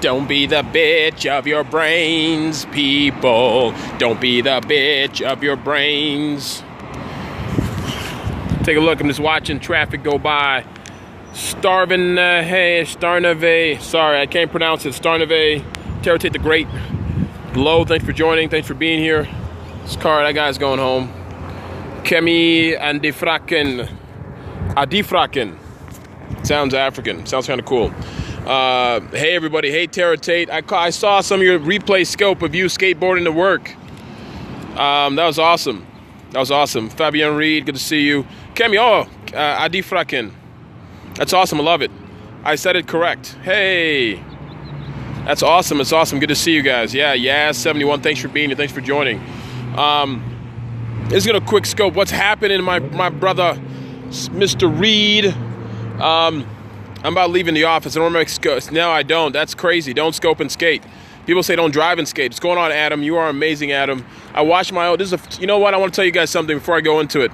Don't be the bitch of your brains, people. Don't be the bitch of your brains. Take a look. I'm just watching traffic go by. Starnave. Sorry, I can't pronounce it. Starnave. Terrotate the Great. Glow, thanks for joining. Thanks for being here. This car, that guy's going home. Kemi Andifraken. Adifraken. Sounds African. Sounds kind of cool. Hey everybody, hey Terrotate. I saw some of your replay scope of you skateboarding to work. That was awesome. Fabian Reed, good to see you. Kemi, Adi Fraken. That's awesome, I love it. I said it correct. Hey. That's awesome, it's awesome. Good to see you guys. Yeah, 71, thanks for being here, thanks for joining. This is gonna quick scope what's happening, my brother, Mr. Reed. I'm about leaving the office. I don't remember scope. No, I don't. That's crazy. Don't scope and skate. People say don't drive and skate. What's going on, Adam? You are amazing, Adam. I watched my own. You know what? I want to tell you guys something before I go into it.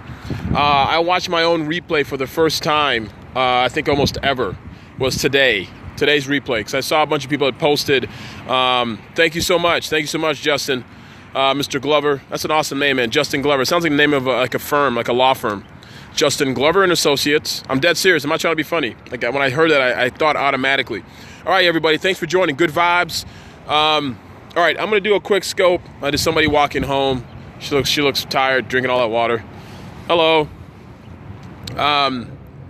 I watched my own replay for the first time. I think almost ever was today. Today's replay, because I saw a bunch of people had posted. Thank you so much. Thank you so much, Justin. Mr. Glover. That's an awesome name, man. Justin Glover. It sounds like the name of like a firm, like a law firm. Justin Glover and Associates. I'm dead serious. I'm not trying to be funny. Like when I heard that, I thought automatically. All right, everybody. Thanks for joining. Good vibes. All right, I'm gonna do a quick scope. There's somebody walking home. She looks tired, drinking all that water. Hello.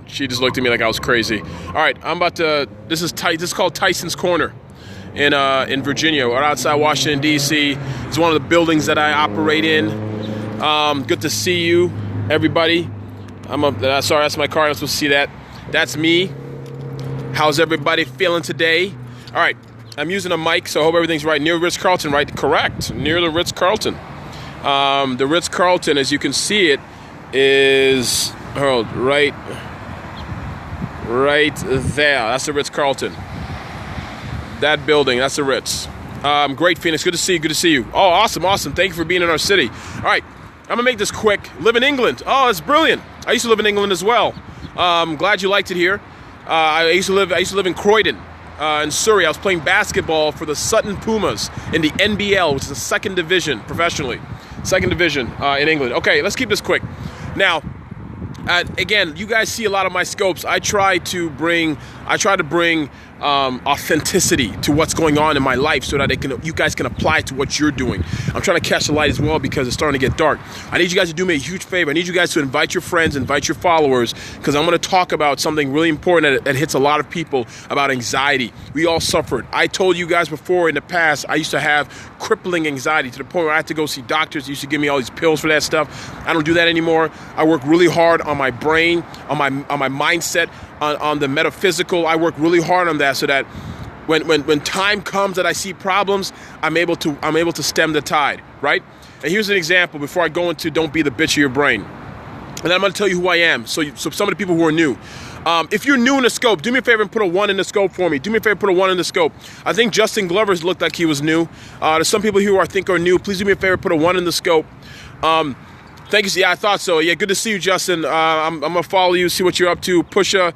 She just looked at me like I was crazy. All right, I'm about to. This is called Tyson's Corner in Virginia, or outside Washington D.C. It's one of the buildings that I operate in. Good to see you, everybody. Sorry, that's my car. I'm supposed to see that. That's me. How's everybody feeling today? All right, I'm using a mic, so I hope everything's right. Near Ritz-Carlton, right? Correct. Near the Ritz-Carlton. The Ritz-Carlton, as you can see it, is right there. That's the Ritz-Carlton. That building, that's the Ritz. Great, Phoenix. Good to see you. Good to see you. Oh, awesome. Thank you for being in our city. All right, I'm gonna make this quick. Live in England. Oh, it's brilliant. I used to live in England as well. Glad you liked it here. I used to live in Croydon, in Surrey. I was playing basketball for the Sutton Pumas in the NBL, which is the second division professionally. Second division in England. Okay, let's keep this quick. Now, again, you guys see a lot of my scopes. I try to bring authenticity to what's going on in my life so that you guys can apply it to what you're doing. I'm trying to catch the light as well because it's starting to get dark. I need you guys to do me a huge favor. I need you guys to invite your friends, invite your followers, because I'm going to talk about something really important that hits a lot of people, about anxiety. We all suffered. I told you guys before in the past, I used to have crippling anxiety to the point where I had to go see doctors. They used to give me all these pills for that stuff. I don't do that anymore. I work really hard on my brain, on my mindset, on the metaphysical. I work really hard on that so that when time comes that I see problems, I'm able to stem the tide, right? And here's an example before I go into don't be the bitch of your brain. And then I'm going to tell you who I am. So some of the people who are new. If you're new in the scope, do me a favor and put a 1 in the scope for me. Do me a favor, put a 1 in the scope. I think Justin Glover's looked like he was new. There's some people here who I think are new. Please do me a favor, put a 1 in the scope. Thank you. Yeah, I thought so. Yeah, good to see you, Justin. I'm going to follow you, see what you're up to. Pusha,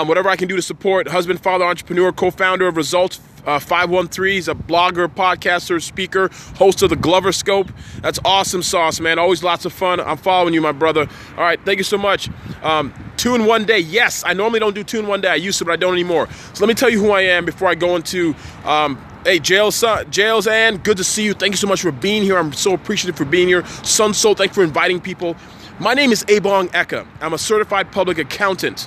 whatever I can do to support. Husband, father, entrepreneur, co-founder of Results 513. He's a blogger, podcaster, speaker, host of the Glover Scope. That's awesome sauce, man. Always lots of fun. I'm following you, my brother. All right, thank you so much. 2 in 1 day. Yes, I normally don't do 2 in 1 day. I used to, but I don't anymore. So let me tell you who I am before I go into... Hey, Jails Ann, good to see you. Thank you so much for being here. I'm so appreciative for being here. Sun Soul, thank you for inviting people. My name is Ebongeka. I'm a certified public accountant.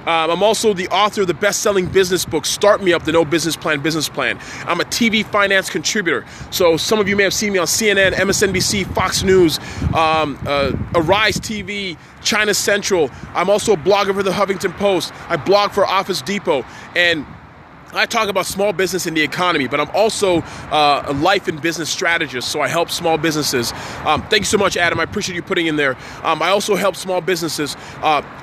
I'm also the author of the best-selling business book, Start Me Up, the No Business Plan Business Plan. I'm a TV finance contributor. So some of you may have seen me on CNN, MSNBC, Fox News, Arise TV, China Central. I'm also a blogger for the Huffington Post. I blog for Office Depot. And I talk about small business and the economy, but I'm also a life and business strategist, so I help small businesses. Thank you so much, Adam. I appreciate you putting in there. I also help small businesses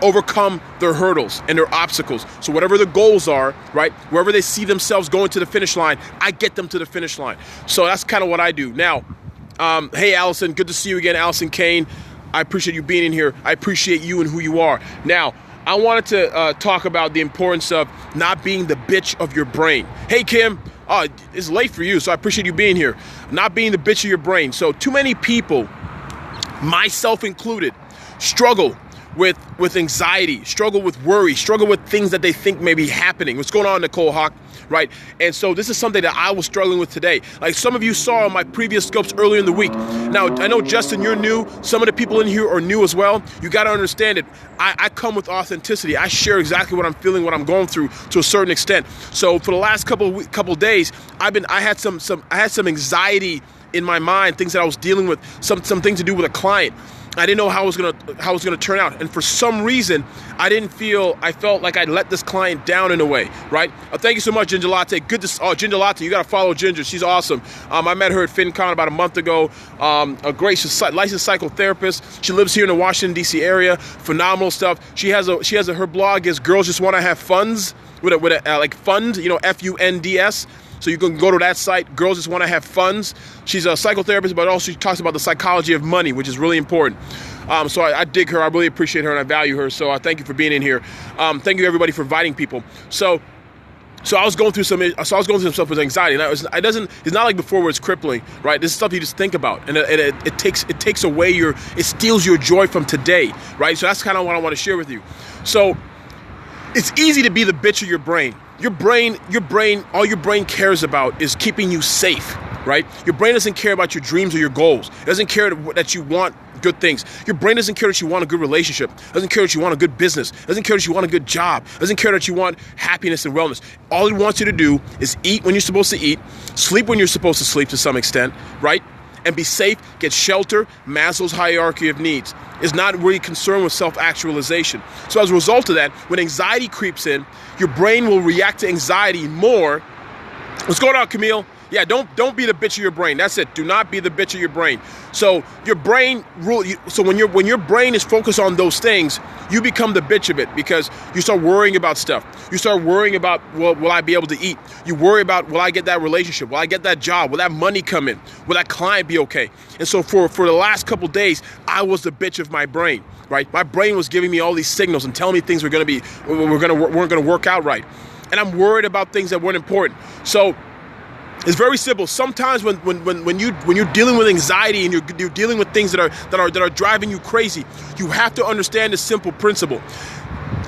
overcome their hurdles and their obstacles. So whatever the goals are, right, wherever they see themselves going to the finish line, I get them to the finish line. So that's kind of what I do. Now, hey, Allison, good to see you again, Allison Kane. I appreciate you being in here. I appreciate you and who you are. Now, I wanted to talk about the importance of not being the bitch of your brain. Hey, Kim, Oh, it's late for you, so I appreciate you being here. Not being the bitch of your brain. So too many people, myself included, struggle with anxiety, struggle with worry, struggle with things that they think may be happening. What's going on, Nicole Hawk, right? And so this is something that I was struggling with today. Like some of you saw on my previous scopes earlier in the week. Now, I know, Justin, you're new. Some of the people in here are new as well. You got to understand it. I come with authenticity. I share exactly what I'm feeling, what I'm going through to a certain extent. So for the last couple days, I had some anxiety in my mind, things that I was dealing with, something to do with a client. I didn't know how it was gonna turn out, and for some reason, I felt like I let this client down in a way, right? Thank you so much, Ginger Latte. Ginger Latte, you gotta follow Ginger. She's awesome. I met her at FinCon about a month ago. A great, she's a licensed psychotherapist. She lives here in the Washington D.C. area. Phenomenal stuff. Her blog is Girls Just Want to Have Funds with a like fund, FUNDS. So you can go to that site, Girls Just Want to Have Funds. She's a psychotherapist, but also she talks about the psychology of money, which is really important. So I dig her. I really appreciate her and I value her. So I thank you for being in here. Thank you everybody for inviting people. So I was going through some stuff with anxiety. And it's not like before where it's crippling, right? This is stuff you just think about, and it takes away it steals your joy from today, right? So that's kind of what I want to share with you. So it's easy to be the bitch of your brain. Your brain, all your brain cares about is keeping you safe, right? Your brain doesn't care about your dreams or your goals. It doesn't care that you want good things. Your brain doesn't care that you want a good relationship. It doesn't care that you want a good business. It doesn't care that you want a good job. It doesn't care that you want happiness and wellness. All it wants you to do is eat when you're supposed to eat, sleep when you're supposed to sleep to some extent, right? And be safe, get shelter. Maslow's hierarchy of needs is not really concerned with self-actualization. So as a result of that, when anxiety creeps in, your brain will react to anxiety more. What's going on, Camille? Yeah, don't be the bitch of your brain. That's it. Do not be the bitch of your brain. So your brain so when your brain is focused on those things, you become the bitch of it because you start worrying about stuff. You start worrying about, well, will I be able to eat? You worry about, will I get that relationship? Will I get that job? Will that money come in? Will that client be okay? And so for the last couple days, I was the bitch of my brain, right? My brain was giving me all these signals and telling me things weren't going to work out right. And I'm worried about things that weren't important. So it's very simple. Sometimes when you're dealing with anxiety and you're dealing with things that are driving you crazy, you have to understand this simple principle.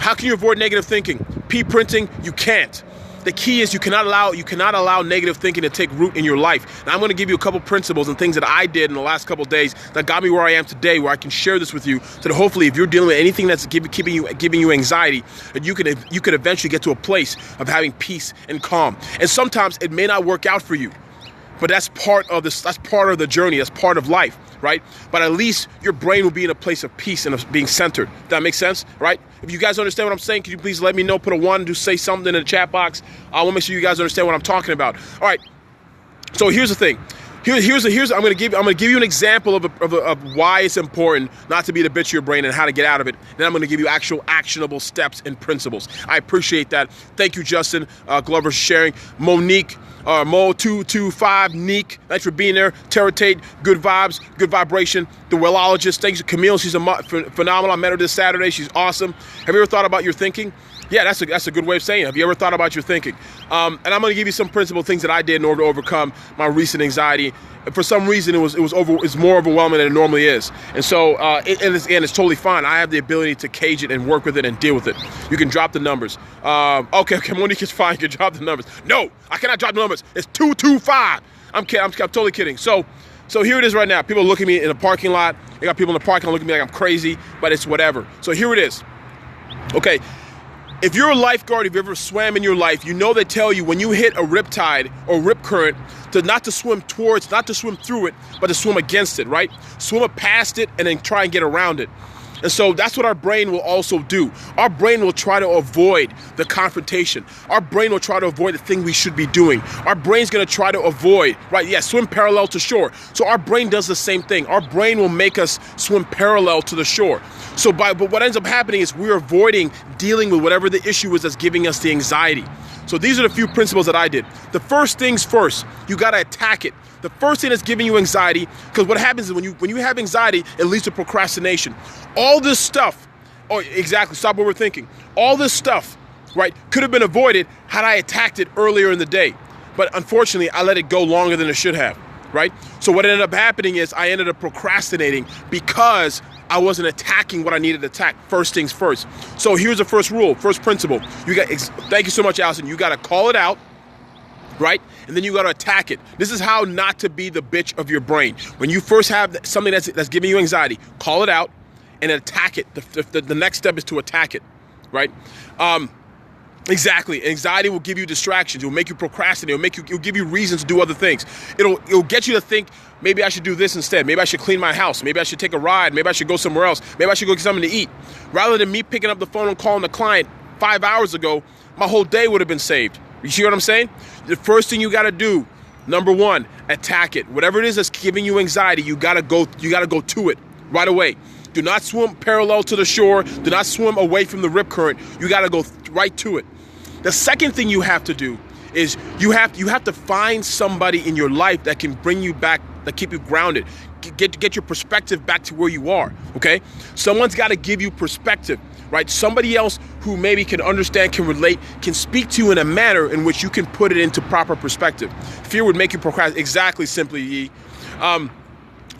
How can you avoid negative thinking? Printing, you can't. The key is you cannot allow negative thinking to take root in your life. Now I'm going to give you a couple principles and things that I did in the last couple of days that got me where I am today, where I can share this with you, so that hopefully, if you're dealing with anything that's giving you anxiety, that you could eventually get to a place of having peace and calm. And sometimes it may not work out for you, but that's part of this. That's part of the journey. That's part of life, right? But at least your brain will be in a place of peace and of being centered. Does that make sense, right? If you guys understand what I'm saying, can you please let me know? Put a 1, do say something in the chat box. I want to make sure you guys understand what I'm talking about. All right. So here's the thing. I'm going to give you an example of why it's important not to be the bitch of your brain and how to get out of it. Then I'm going to give you actual actionable steps and principles. I appreciate that. Thank you, Justin Glover, for sharing. Monique, Mo225, Neek, thanks for being there. Terra Tate, good vibes, good vibration. The Wellologist, thanks to Camille. She's phenomenal. I met her this Saturday. She's awesome. Have you ever thought about your thinking? Yeah, that's a good way of saying it. Have you ever thought about your thinking? And I'm going to give you some principal things that I did in order to overcome my recent anxiety. For some reason, it's more overwhelming than it normally is. And so, it's totally fine. I have the ability to cage it and work with it and deal with it. You can drop the numbers. Okay, Monique is fine. You can drop the numbers. No, I cannot drop the numbers. It's 225. I'm kidding. I'm totally kidding. So here it is right now. People look at me in the parking lot. They got people in the parking lot looking at me like I'm crazy, but it's whatever. So here it is. Okay. If you're a lifeguard, if you ever swam in your life, you know they tell you when you hit a rip tide or rip current not to swim through it, but to swim against it, right? Swim past it and then try and get around it. And so that's what our brain will also do. Our brain will try to avoid the confrontation. Our brain will try to avoid the thing we should be doing. Our brain's going to try to avoid, right? Yeah, swim parallel to shore. So our brain does the same thing. Our brain will make us swim parallel to the shore. But what ends up happening is we're avoiding dealing with whatever the issue is that's giving us the anxiety. So these are the few principles that I did. The first things first, you got to attack it. The first thing that's giving you anxiety, because what happens is when you have anxiety, it leads to procrastination. All this stuff, exactly, stop overthinking. All this stuff, right, could have been avoided had I attacked it earlier in the day. but unfortunately, I let it go longer than it should have, right? So what ended up happening is I ended up procrastinating because I wasn't attacking what I needed to attack. First things first. So here's the first rule, first principle. Thank you so much, Allison. You got to call it out, right? And then you got to attack it. This is how not to be the bitch of your brain. When you first have something that's giving you anxiety, call it out and attack it. The next step is to attack it, right? Exactly. Anxiety will give you distractions. It will make you procrastinate. It'll give you reasons to do other things. It'll get you to think, maybe I should do this instead. Maybe I should clean my house. Maybe I should take a ride. Maybe I should go somewhere else. Maybe I should go get something to eat. Rather than me picking up the phone and calling the client 5 hours ago, my whole day would have been saved. You see what I'm saying? The first thing you got to do, number one, attack it. Whatever it is that's giving you anxiety, you got to go to it right away. Do not swim parallel to the shore. Do not swim away from the rip current. You got to go right to it. The second thing you have to do is you have to find somebody in your life that can bring you back, that keep you grounded, get your perspective back to where you are, okay? Someone's got to give you perspective, right? Somebody else who maybe can understand, can relate, can speak to you in a manner in which you can put it into proper perspective. Fear would make you procrastinate. Exactly, simply.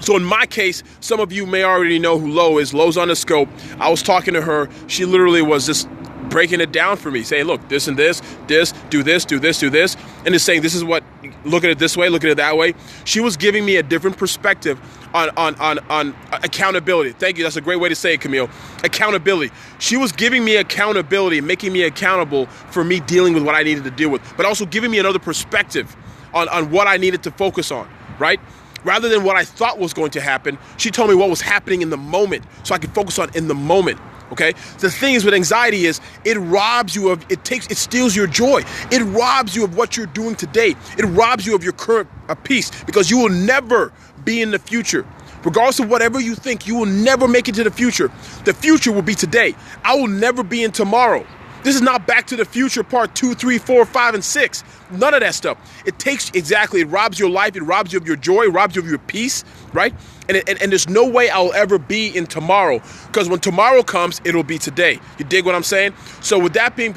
So in my case, some of you may already know who Lo is. Lo's on the scope. I was talking to her. She literally was just breaking it down for me, saying, look, this and this, do this, do this, do this. And just saying, this is what, look at it this way, look at it that way. She was giving me a different perspective on accountability. Thank you. That's a great way to say it, Camille. Accountability. She was giving me accountability, making me accountable for me dealing with what I needed to deal with, but also giving me another perspective on what I needed to focus on, right? Rather than what I thought was going to happen, she told me what was happening in the moment so I could focus on in the moment. Okay. The thing is with anxiety is it robs you of, it steals your joy. It robs you of what you're doing today. It robs you of your current peace, because you will never be in the future. Regardless of whatever you think, you will never make it to the future. The future will be today. I will never be in tomorrow. This is not Back to the Future part 2, 3, 4, 5, and 6. None of that stuff. It robs your life. It robs you of your joy. It robs you of your peace, right? And there's no way I'll ever be in tomorrow, because when tomorrow comes, it'll be today. You dig what I'm saying? So with that being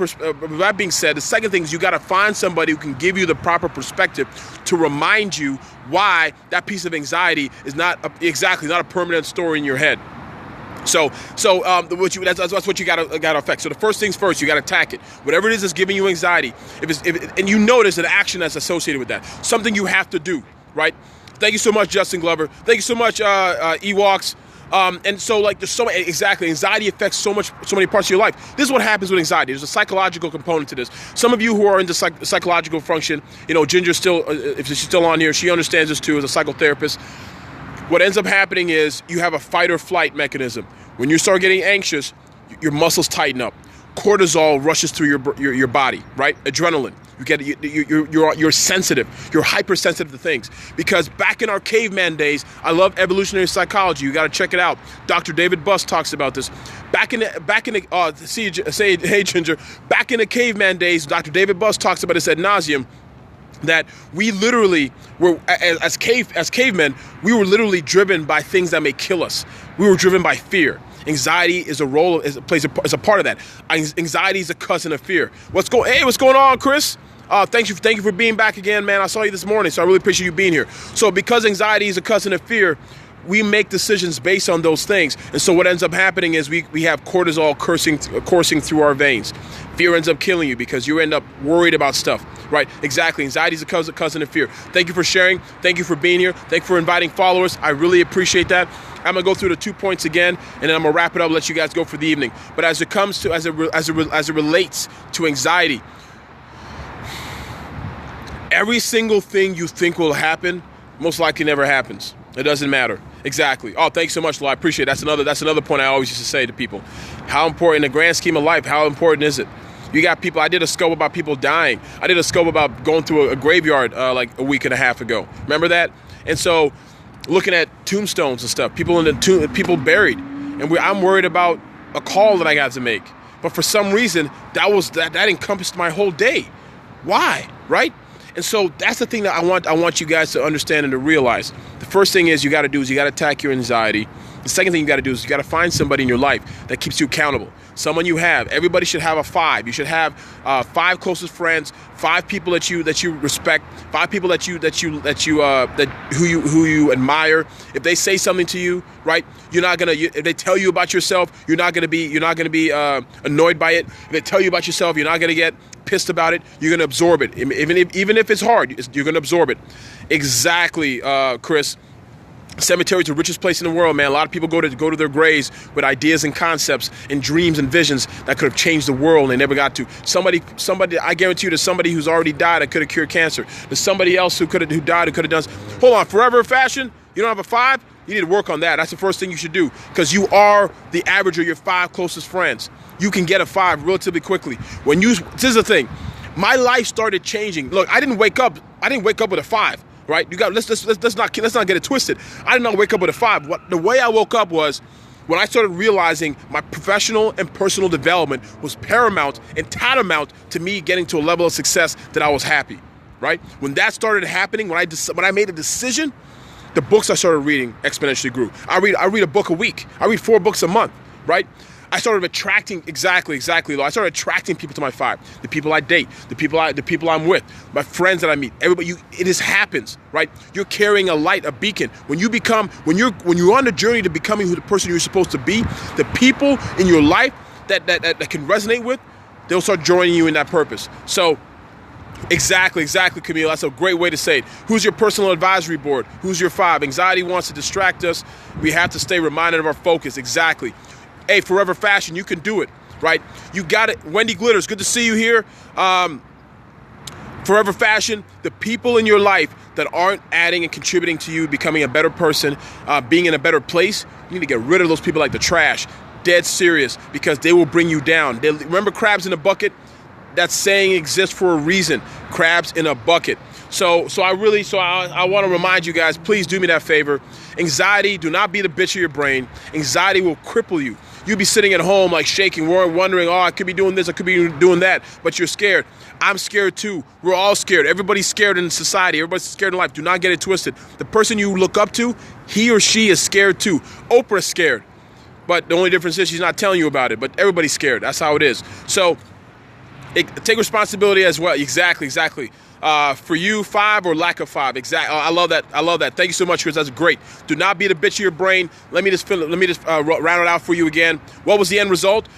said, the second thing is you got to find somebody who can give you the proper perspective to remind you why that piece of anxiety is not a permanent story in your head. So that's what you gotta affect. So the first things first, you gotta attack it. Whatever it is that's giving you anxiety, and you notice an action that's associated with that, something you have to do, right? Thank you so much, Justin Glover. Thank you so much, Ewoks. And so there's so many, exactly, anxiety affects so many parts of your life. This is what happens with anxiety. There's a psychological component to this. Some of you who are into psychological function, Ginger's still, if she's still on here, she understands this too as a psychotherapist. What ends up happening is you have a fight or flight mechanism. When you start getting anxious, your muscles tighten up. Cortisol rushes through your body, right? Adrenaline. You're sensitive. You're hypersensitive to things. Because back in our caveman days, I love evolutionary psychology. You got to check it out. Dr. David Buss talks about this. Back in the caveman days, Dr. David Buss talks about this ad nauseum, that we literally were, as cavemen, we were literally driven by things that may kill us. We were driven by fear. Anxiety is a part of that. Anxiety is a cousin of fear. What's going on, Chris? Thank you for being back again, man. I saw you this morning, so I really appreciate you being here. So because anxiety is a cousin of fear, we make decisions based on those things. And so what ends up happening is we have cortisol coursing through our veins. Fear ends up killing you because you end up worried about stuff, right? Exactly. Anxiety is a cousin of fear. Thank you for sharing. Thank you for being here. Thank you for inviting followers. I really appreciate that. I'm going to go through the 2 points again, and then I'm going to wrap it up, let you guys go for the evening. But as it comes to, as it relates to anxiety, every single thing you think will happen most likely never happens. It doesn't matter. Exactly. Oh, thanks so much, Lo. I appreciate it. That's another point I always used to say to people. How important, in the grand scheme of life, how important is it? You got people, I did a scope about people dying. I did a scope about going through a graveyard like a week and a half ago. Remember that? And so looking at tombstones and stuff, people buried. And I'm worried about a call that I got to make. But for some reason, that encompassed my whole day. Why? Right? And so that's the thing that I want you guys to understand and to realize. The first thing is you got to attack your anxiety. The second thing you got to do is you got to find somebody in your life that keeps you accountable. Someone you have. Everybody should have a 5. You should have 5 closest friends, 5 people that you respect, 5 people who you admire. If they say something to you, right, if they tell you about yourself, you're not gonna be annoyed by it. If they tell you about yourself, you're not gonna get pissed about it. You're gonna absorb it, even if it's hard. You're gonna absorb it. Exactly, Chris. Cemetery is the richest place in the world, man. A lot of people go to their graves with ideas and concepts and dreams and visions that could have changed the world and they never got to. Somebody, I guarantee you there's somebody who's already died that could have cured cancer. There's somebody else who died who could have done. Hold on, forever fashion? You don't have a 5? You need to work on that. That's the first thing you should do because you are the average of your 5 closest friends. You can get a 5 relatively quickly. This is the thing. My life started changing. Look, I didn't wake up with a 5. Right? Let's not get it twisted. I did not wake up with a 5. The way I woke up was when I started realizing my professional and personal development was paramount and tantamount to me getting to a level of success that I was happy. Right? When that started happening, when I made a decision, the books I started reading exponentially grew. I read a book a week. I read 4 books a month. Right? I started attracting exactly. I started attracting people to my 5. The people I date, the people I'm with, my friends that I meet. Everybody, it just happens, right? You're carrying a light, a beacon. When you're on the journey to becoming the person you're supposed to be, the people in your life that can resonate with, they'll start joining you in that purpose. So. Exactly, Camille. That's a great way to say it. Who's your personal advisory board? Who's your 5? Anxiety wants to distract us. We have to stay reminded of our focus. Exactly. Hey, Forever Fashion, you can do it, right? You got it. Wendy Glitters, good to see you here. Forever Fashion, the people in your life that aren't adding and contributing to you becoming a better person, being in a better place, you need to get rid of those people like the trash. Dead serious, because they will bring you down. Remember crabs in a bucket? That saying exists for a reason. Crabs in a bucket. So I want to remind you guys, please do me that favor. Anxiety, do not be the bitch of your brain. Anxiety will cripple you. You'll be sitting at home like shaking, wondering, I could be doing this, I could be doing that, but you're scared. I'm scared too. We're all scared. Everybody's scared in society. Everybody's scared in life. Do not get it twisted. The person you look up to, he or she is scared too. Oprah's scared. But the only difference is she's not telling you about it. But everybody's scared. That's how it is. So take responsibility as well. Exactly. For you, 5 or lack of 5. Exactly. I love that. Thank you so much, Chris. That's great. Do not be the bitch of your brain. Let me just round it out for you again. What was the end result?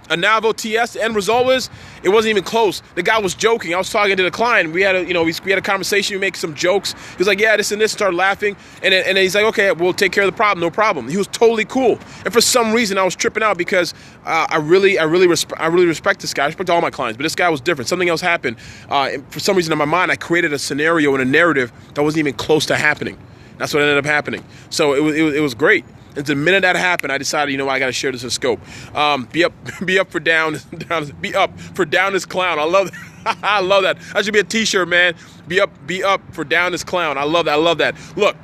A Navo TS. The end result was it wasn't even close. The guy was joking. I was talking to the client. We had a conversation. We make some jokes. He was like, yeah, this and this. Started laughing, and then he's like, okay, we'll take care of the problem. No problem. He was totally cool. And for some reason, I was tripping out because I really respect this guy. I respect all my clients, but this guy was different. Something else happened. And for some reason in my mind, I created a scenario and a narrative that wasn't even close to happening. That's what ended up happening. So it was great. And the minute that happened, I decided, I got to share this in scope. Be up for down. Be up for down this clown. I love that. I love that. That should be a T-shirt, man. Be up for down this clown. I love that. Look,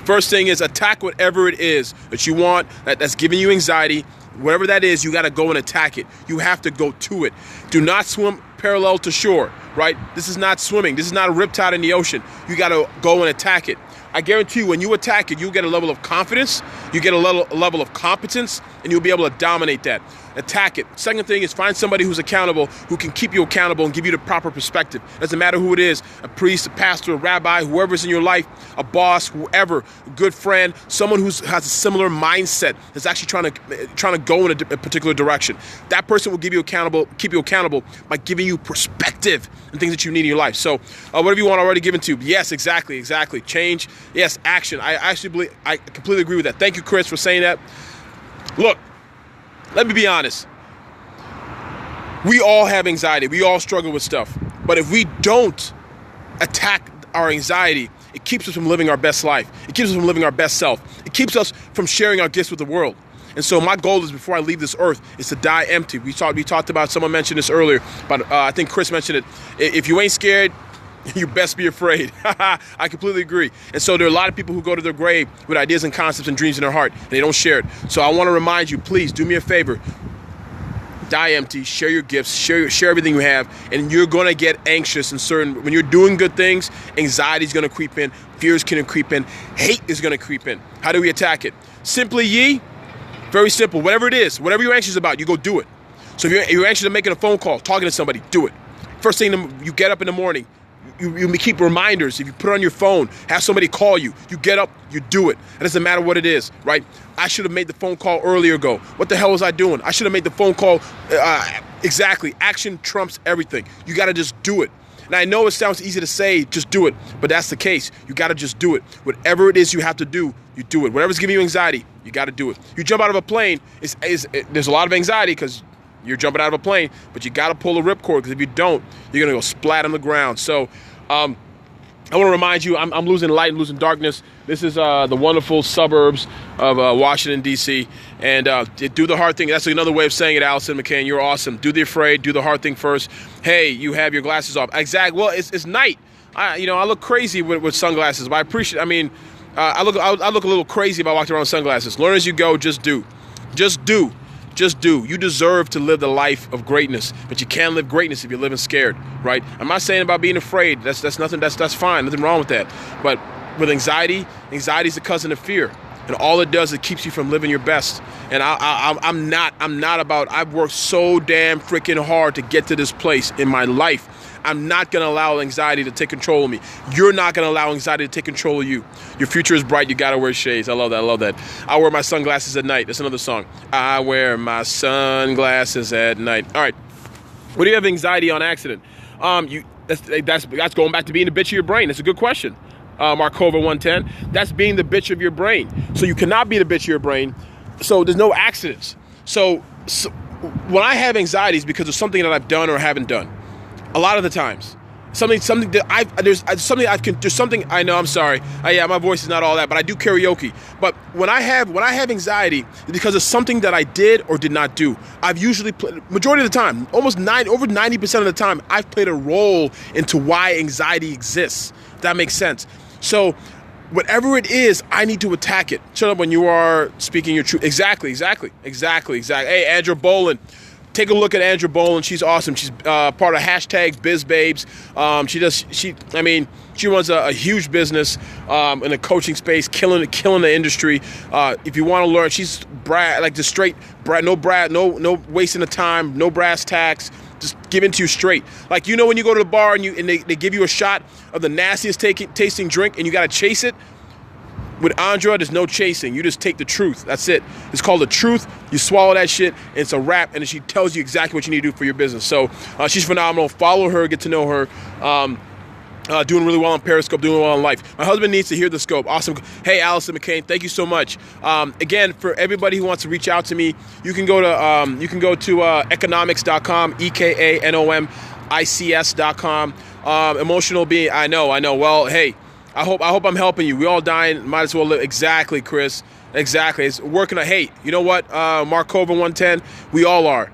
first thing is attack whatever it is that you want that's giving you anxiety. Whatever that is, you got to go and attack it. You have to go to it. Do not swim parallel to shore, right? This is not swimming. This is not a riptide in the ocean. You got to go and attack it. I guarantee you, when you attack it, you'll get a level of confidence, you get a level of competence, and you'll be able to dominate that. Attack it. Second thing is find somebody who's accountable, who can keep you accountable and give you the proper perspective. Doesn't matter who it is, a priest, a pastor, a rabbi, whoever's in your life, a boss, whoever, a good friend, someone who has a similar mindset that's actually trying to go in a particular direction. That person will keep you accountable by giving you perspective and things that you need in your life. So whatever you want already given to you. Yes, exactly. Change. Yes, action. I completely agree with that. Thank you, Chris, for saying that. Look, let me be honest. We all have anxiety. We all struggle with stuff. But if we don't attack our anxiety, it keeps us from living our best life. It keeps us from living our best self. It keeps us from sharing our gifts with the world. And so my goal is, before I leave this earth, is to die empty. We talked about, someone mentioned this earlier, but I think Chris mentioned it. If you ain't scared, you best be afraid. I completely agree. And so there are a lot of people who go to their grave with ideas and concepts and dreams in their heart, and they don't share it. So I want to remind you, please do me a favor. die empty, share your gifts, share everything you have, and you're gonna get anxious and certain. When you're doing good things, anxiety is gonna creep in, fears can creep in, hate is gonna creep in. How do we attack it? Simply ye, very simple. Whatever it is, whatever you're anxious about, you go do it. So if you're anxious about making a phone call, talking to somebody, do it. First thing you get up in the morning, you keep reminders. If you put it on your phone, have somebody call you. You get up, you do it. It doesn't matter what it is, right? I should have made the phone call earlier ago. What the hell was I doing? I should have made the phone call. Exactly. Action trumps everything. You got to just do it. And I know it sounds easy to say, just do it, but that's the case. You got to just do it. Whatever it is you have to do, you do it. Whatever's giving you anxiety, you got to do it. You jump out of a plane, there's a lot of anxiety because you're jumping out of a plane, but you got to pull the ripcord because if you don't, you're going to go splat on the ground. So I want to remind you, I'm losing light and losing darkness. This is the wonderful suburbs of Washington, D.C. And do the hard thing. That's another way of saying it, Allison McCain. You're awesome. Do the afraid. Do the hard thing first. Hey, you have your glasses off. Exactly. Well, it's night. I look crazy with sunglasses, but I appreciate. I mean, I look a little crazy if I walked around with sunglasses. Learn as you go. Just do. Just do. Just do. You deserve to live the life of greatness, but you can't live greatness if you're living scared, right? I'm not saying about being afraid. That's nothing. That's fine. Nothing wrong with that. But with anxiety is the cousin of fear, and all it does is it keeps you from living your best. And I'm not about. I've worked so damn freaking hard to get to this place in my life. I'm not going to allow anxiety to take control of me. You're not going to allow anxiety to take control of you. Your future is bright. You got to wear shades. I love that. I love that. I wear my sunglasses at night. That's another song. I wear my sunglasses at night. All right. What do you have anxiety on accident? That's going back to being the bitch of your brain. That's a good question. Markova 110. That's being the bitch of your brain. So you cannot be the bitch of your brain. So there's no accidents. So when I have anxiety, it's because of something that I've done or haven't done. A lot of the times, something that there's something I know. I'm sorry. Yeah, my voice is not all that, but I do karaoke. But when I have anxiety, it's because of something that I did or did not do. I've usually majority of the time, over 90% of the time, I've played a role into why anxiety exists. If that makes sense. So whatever it is, I need to attack it. Shut up when you are speaking your truth. Exactly. Hey, Andrew Bolin. Take a look at Andrew Bolin. She's awesome. She's part of #BizBabes. She runs a huge business in the coaching space, killing the industry. If you want to learn, she's no wasting of time, no brass tacks. Just give it to you straight. Like, when you go to the bar and they give you a shot of the nastiest tasting drink and you got to chase it. With Andra, there's no chasing. You just take the truth. That's it. It's called the truth. You swallow that shit, and it's a wrap, and then she tells you exactly what you need to do for your business. So she's phenomenal. Follow her. Get to know her. Doing really well on Periscope, doing well in life. My husband needs to hear the scope. Awesome. Hey, Allison McCain, thank you so much. Again, for everybody who wants to reach out to me, you can go to economics.com, EKANOMICS.com. Emotional being, I know. Well, hey, I hope I'm helping you. We all dying, might as well live. Exactly, Chris. Exactly. It's working. Hey, you know what? Markova 110, we all are.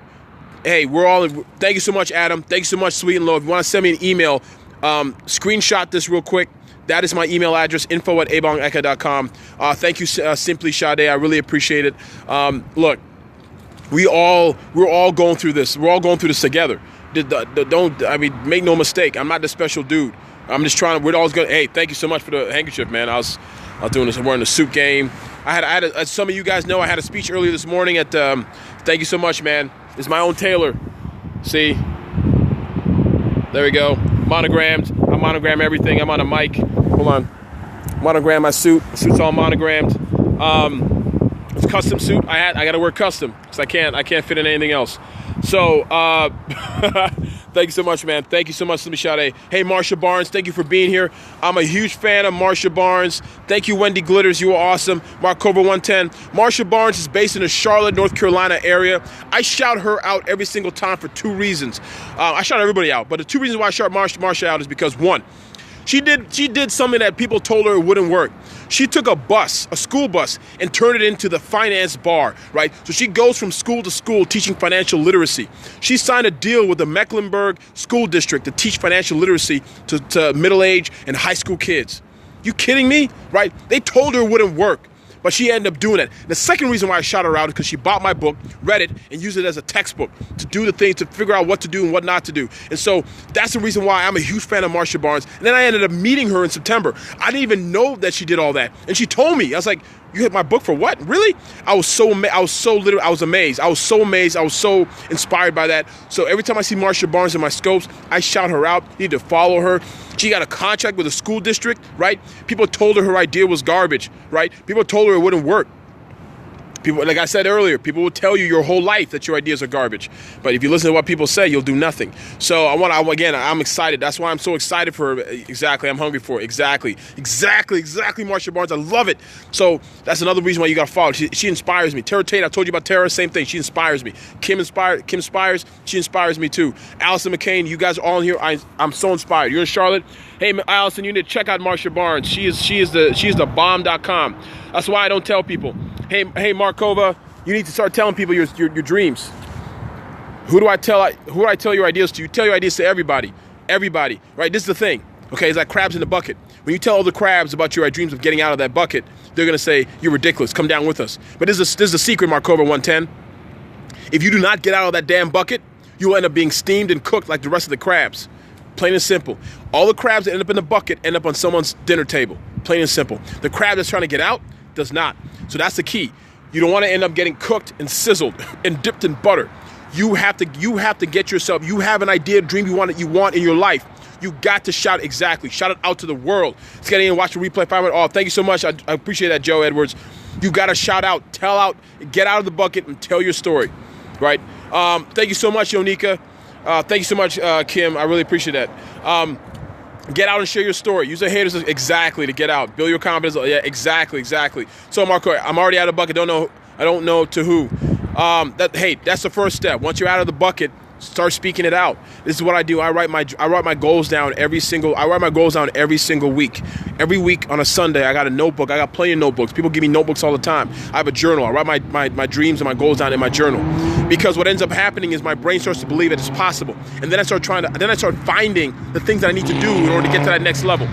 Hey, we're all. Thank you so much, Adam. Thank you so much, Sweet and Low. If you want to send me an email, screenshot this real quick. That is my email address, info@ebongeka.com. Thank you, Simply Sade. I really appreciate it. Look, we're all going through this. We're all going through this together. Make no mistake. I'm not the special dude. I'm just trying to. We're always going. Hey, thank you so much for the handkerchief, man. I was doing this. We're in the soup game. I had as some of you guys know, I had a speech earlier this morning at. Thank you so much, man. It's my own tailor. See, there we go. Monogrammed. I monogram everything. I'm on a mic. Hold on. Monogram my suit. The suit's all monogrammed. It's a custom suit. I got to wear custom because I can't fit in anything else. So, thank you so much, man. Thank you so much, Slimmy Sade. Hey, Marsha Barnes, thank you for being here. I'm a huge fan of Marsha Barnes. Thank you, Wendy Glitters. You were awesome. Markova 110. Marsha Barnes is based in the Charlotte, North Carolina area. I shout her out every single time for two reasons. I shout everybody out, but the two reasons why I shout Marsha out is because, one, she did something that people told her it wouldn't work. She took a school bus, and turned it into the finance bar, right? So she goes from school to school teaching financial literacy. She signed a deal with the Mecklenburg School District to teach financial literacy to middle-aged and high school kids. You kidding me? Right? They told her it wouldn't work. But she ended up doing it. The second reason why I shout her out is because she bought my book, read it, and used it as a textbook to do the things, to figure out what to do and what not to do. And so that's the reason why I'm a huge fan of Marsha Barnes. And then I ended up meeting her in September. I didn't even know that she did all that. And she told me, I was like, you hit my book for what? Really? I was amazed. I was so amazed. I was so inspired by that. So every time I see Marsha Barnes in my scopes, I shout her out. You need to follow her. She got a contract with a school district, right? People told her idea was garbage, right? People told her it wouldn't work. People, like I said earlier, people will tell you your whole life that your ideas are garbage. But if you listen to what people say, you'll do nothing. So I'm excited. That's why I'm so excited for her. Exactly. I'm hungry for it. Exactly, Marsha Barnes. I love it. So that's another reason why you got to follow. She inspires me. Tara Tate, I told you about Tara, same thing. She inspires me. Kim inspires. She inspires me too. Allison McCain, you guys are all in here. I'm so inspired. You're in Charlotte. Hey, Allison, you need to check out Marsha Barnes. She is the bomb.com. That's why I don't tell people. Hey, Markova, you need to start telling people your dreams. Who do I tell your ideas to? You tell your ideas to everybody, right? This is the thing, okay? It's like crabs in the bucket. When you tell all the crabs about your dreams of getting out of that bucket, they're gonna say, you're ridiculous, come down with us. But this is the secret, Markova 110. If you do not get out of that damn bucket, you will end up being steamed and cooked like the rest of the crabs. Plain and simple. All the crabs that end up in the bucket end up on someone's dinner table. Plain and simple. The crab that's trying to get out does not. So that's the key. You don't want to end up getting cooked and sizzled and dipped in butter. You have to get yourself. You have an idea, dream you want in your life. You got to shout it out to the world. Let's get in and watch the replay 5 minutes. Oh, thank you so much. I appreciate that, Joe Edwards. You got to shout out, tell out, get out of the bucket and tell your story, right? Thank you so much, Yonika. Thank you so much, Kim. I really appreciate that. Get out and share your story. Use the haters exactly to get out. Build your confidence. Yeah, exactly. So, Marco, I'm already out of the bucket. I don't know to who. That's the first step. Once you're out of the bucket, start speaking it out. This is what I do. I write my goals down every single week. Every week on a Sunday, I got a notebook. I got plenty of notebooks. People give me notebooks all the time. I have a journal. I write my dreams and my goals down in my journal. Because what ends up happening is my brain starts to believe it is possible. And then I start finding the things that I need to do in order to get to that next level.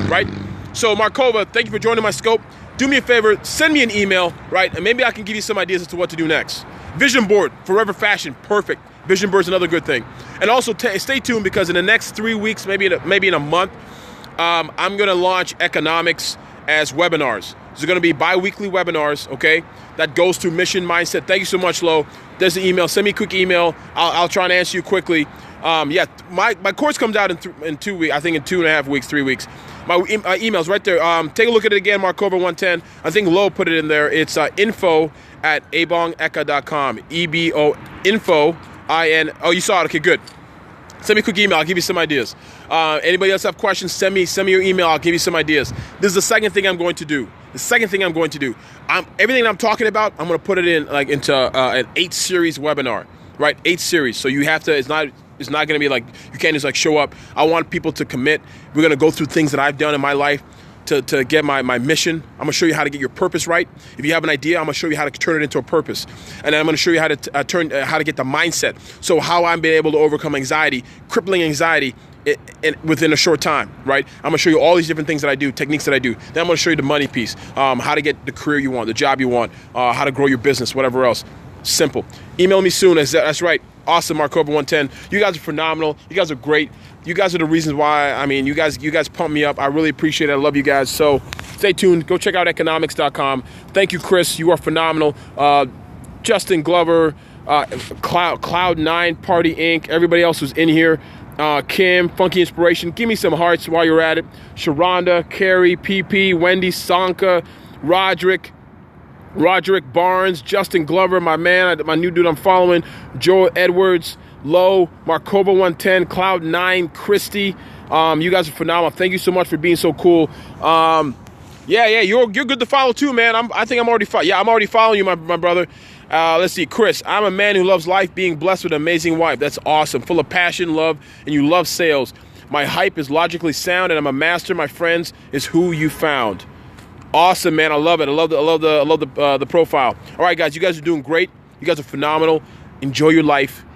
Right? So Markova, thank you for joining my scope. Do me a favor, send me an email, right? And maybe I can give you some ideas as to what to do next. Vision board, forever fashion, perfect. Vision board is another good thing. And also stay tuned because in the next 3 weeks, maybe in a month, I'm going to launch economics as webinars. These are going to be bi-weekly webinars, okay? That goes through mission mindset. Thank you so much, Lo. There's the email. Send me a quick email. I'll try and answer you quickly. My course comes out in 2 weeks. I think in 2.5 weeks, 3 weeks. My email's right there. Take a look at it again, Markova 110. I think Lo put it in there. It's info@ebongeka.com. EBO info. Oh, you saw it. Okay, good. Send me a quick email. I'll give you some ideas. Anybody else have questions? Send me your email. I'll give you some ideas. This is the second thing I'm going to do. Everything I'm talking about, I'm going to put it into an 8-series webinar, right? 8 series. So you have to. It's not going to be like you can't just show up. I want people to commit. We're going to go through things that I've done in my life to get my mission. I'm going to show you how to get your purpose right. If you have an idea, I'm going to show you how to turn it into a purpose. And then I'm going to show you how to how to get the mindset. So how I'm being able to overcome anxiety, crippling anxiety within a short time, right? I'm going to show you all these different things that I do, techniques that I do. Then I'm going to show you the money piece, how to get the career you want, the job you want, how to grow your business, whatever else. Simple. Email me soon. That's right. Awesome, Markova 110. You guys are phenomenal. You guys are great. You guys are the reasons why, you guys pump me up. I really appreciate it. I love you guys. So stay tuned. Go check out economics.com. Thank you, Chris. You are phenomenal. Justin Glover, Cloud9, Party Inc., everybody else who's in here. Kim, Funky Inspiration. Give me some hearts while you're at it. Sharonda, Carrie, PP, Wendy, Sanka, Roderick Barnes, Justin Glover, my man, my new dude I'm following, Joe Edwards, Low, Markova 110, Cloud9, Christy. You guys are phenomenal. Thank you so much for being so cool. You're good to follow too, man. I'm already following you, my brother. Let's see, Chris. I'm a man who loves life, being blessed with an amazing wife. That's awesome. Full of passion, love, and you love sales. My hype is logically sound, and I'm a master. My friends is who you found. Awesome, man. I love it. I love the profile. All right, guys. You guys are doing great. You guys are phenomenal. Enjoy your life.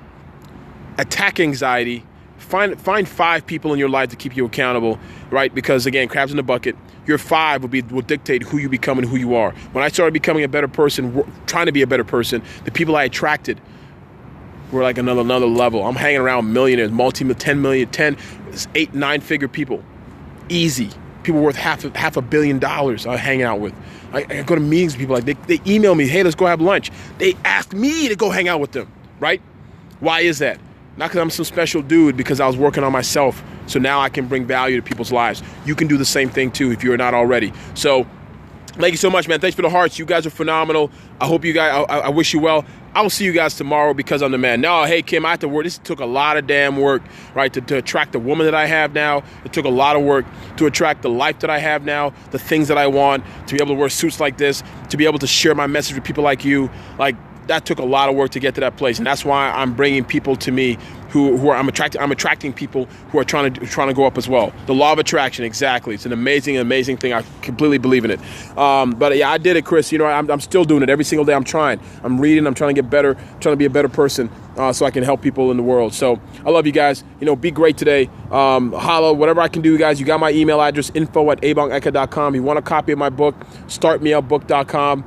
Attack anxiety. find 5 people in your life to keep you accountable, right? Because again, crabs in the bucket. Your 5 will dictate who you become and who you are. When I started becoming a better person, trying to be a better person, the people I attracted were like another level. I'm hanging around millionaires, 10 million, 10, 8, 9-figure people, easy. People worth half $1 billion I'm hanging out with. I go to meetings with people, like they email me, hey, let's go have lunch. They ask me to go hang out with them, right? Why is that? Not because I'm some special dude, because I was working on myself. So now I can bring value to people's lives. You can do the same thing too if you're not already. So thank you so much, man. Thanks for the hearts. You guys are phenomenal. I hope you guys, I wish you well. I will see you guys tomorrow because I'm the man. No, hey, Kim, I have to work. This took a lot of damn work, right, to attract the woman that I have now. It took a lot of work to attract the life that I have now, the things that I want, to be able to wear suits like this, to be able to share my message with people like you. Like, that took a lot of work to get to that place. And that's why I'm bringing people to me who are, I'm attracting people who are trying to go up as well. The law of attraction, exactly. It's an amazing thing. I completely believe in it. But yeah, I did it, Chris. You know, I'm still doing it every single day. I'm trying. I'm reading. I'm trying to get better. Trying to be a better person so I can help people in the world. So I love you guys. You know, be great today. Holla, whatever I can do, guys. You got my email address, info@ebongeka.com. You want a copy of my book, startmeupbook.com.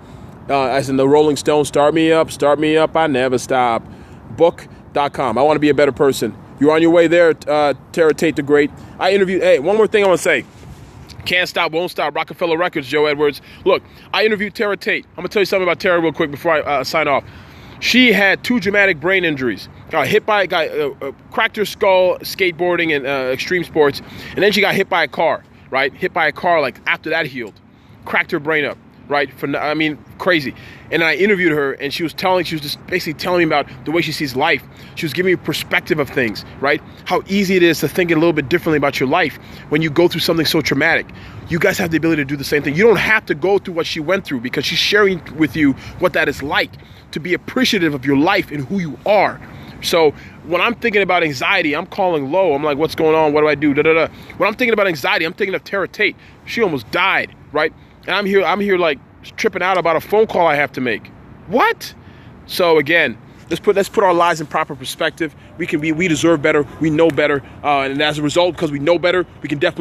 As in the Rolling Stones, start me up, I never stop. Book.com. I want to be a better person. You're on your way there, Tara Tate the Great. I interviewed, hey, one more thing I want to say. Can't stop, won't stop. Rockefeller Records, Joe Edwards. Look, I interviewed Tara Tate. I'm going to tell you something about Tara real quick before I sign off. She had 2 dramatic brain injuries. Cracked her skull skateboarding and extreme sports, and then she got hit by a car, right? Hit by a car, like after that healed. Cracked her brain up. Right? Crazy. And I interviewed her, and she was just basically telling me about the way she sees life. She was giving me a perspective of things, right? How easy it is to think a little bit differently about your life when you go through something so traumatic. You guys have the ability to do the same thing. You don't have to go through what she went through, because she's sharing with you what that is like, to be appreciative of your life and who you are. So when I'm thinking about anxiety, I'm calling low. I'm like, what's going on? What do I do? When I'm thinking about anxiety, I'm thinking of Tara Tate. She almost died, right? And I'm here like tripping out about a phone call I have to make. What? So again, let's put our lives in proper perspective. We deserve better. We know better. And as a result, because we know better, we can definitely